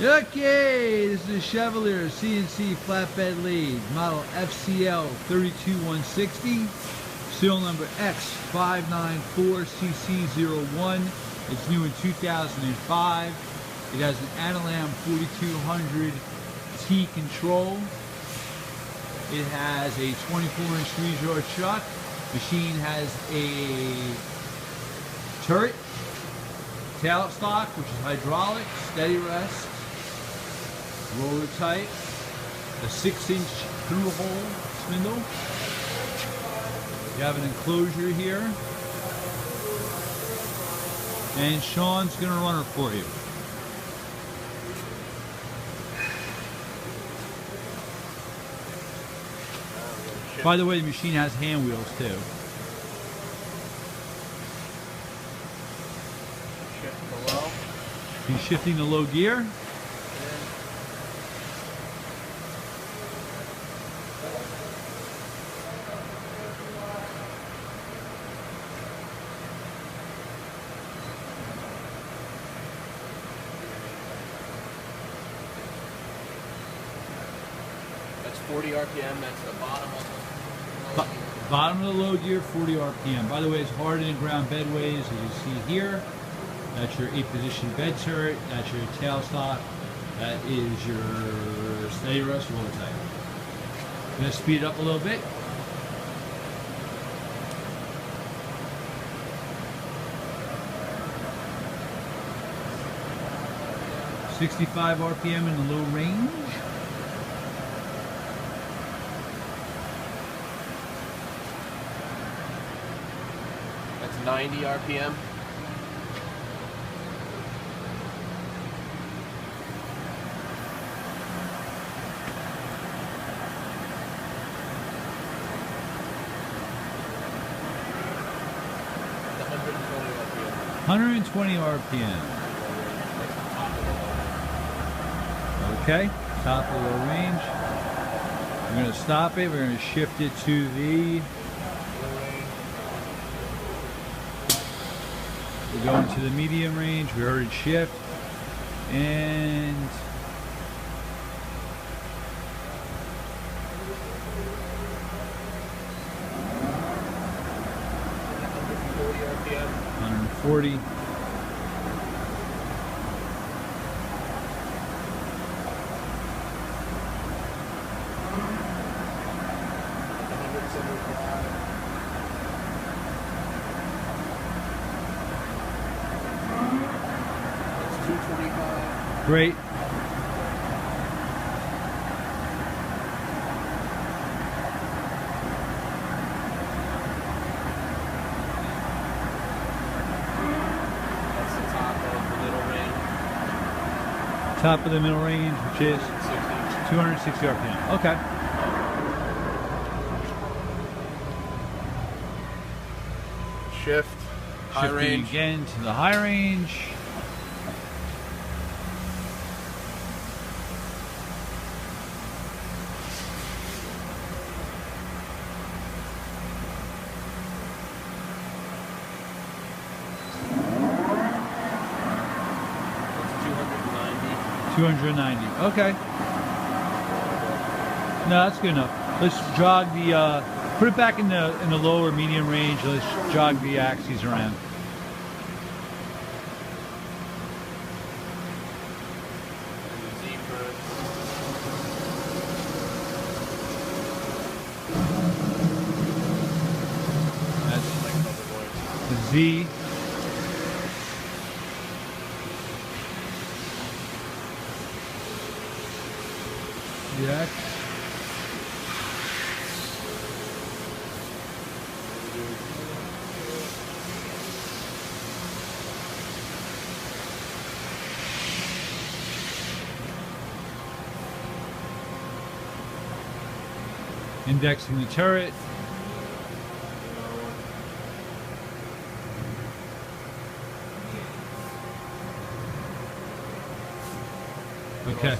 Okay, this is a Chevalier CNC flatbed lathe, model FCL-32160, serial number X594CC01. It's new in 2005. It has an AMILAM 4200T control. It has a 24-inch 3-drawer chuck. Machine has a turret, tailstock, which is hydraulic, steady rest, roller type, a 6-inch through-hole spindle. You have an enclosure here, and Sean's going to run it for you. By the way, the machine has hand wheels too. Shift below. He's shifting the low gear. That's 40 RPM. That's the bottom of the Bottom of the low gear, 40 RPM. By the way, it's hardened in ground bedways, as you see here. That's your 8-position bed turret. That's your tailstock. That is your steady rest roller type. I'm going to speed it up a little bit. .65 RPM in the low range. That's 90 RPM. That's 120 RPM. Okay, top of the low range. We're going to stop it. We're going to shift it to the... We're going to the medium range. We heard it shift. And... RPM. 140. Great. That's the top of the middle range. Top of the middle range, which is 260 RPM. Okay. Shift. High Shifting range. again to the high range. That's 290. 290. Okay. No, that's good enough. Let's jog the put it back in the lower medium range. Let's jog the axes around. That's the Z. The X. Indexing the turret. Okay.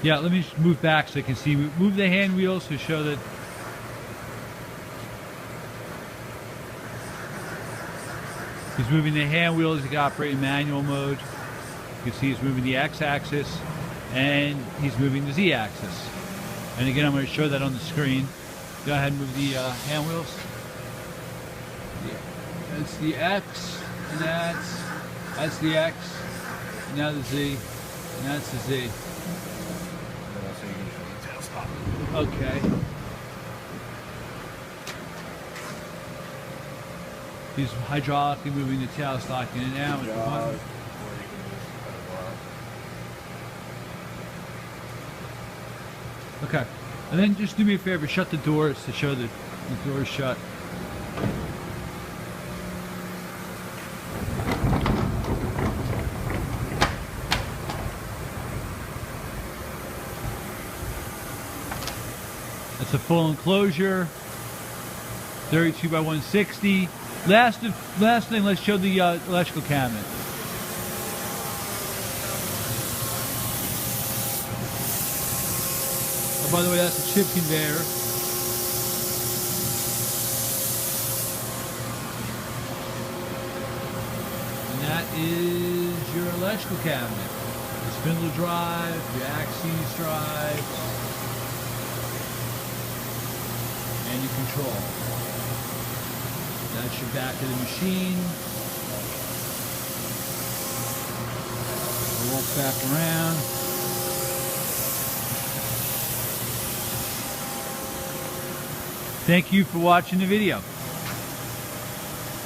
Yeah, let me just move back so I can see. Move the hand wheels to show that. He's moving the hand wheels to operate in manual mode. can see he's moving the x-axis and he's moving the z-axis. And again, I'm going to show that on the screen. Go ahead and move the hand wheels. Yeah. That's the x, and that's the x. Now the z, and that's the z. Okay. He's hydraulically moving the tailstock in and out with the button. Okay. And then just do me a favor, shut the doors to show that the doors shut. That's a full enclosure, 32 by 160. Last thing, let's show the electrical cabinet. Oh, by the way, that's a chip conveyor. And that is your electrical cabinet. The spindle drive, your axes drive, and your control. That's your back of the machine. Walk back around. Thank you for watching the video.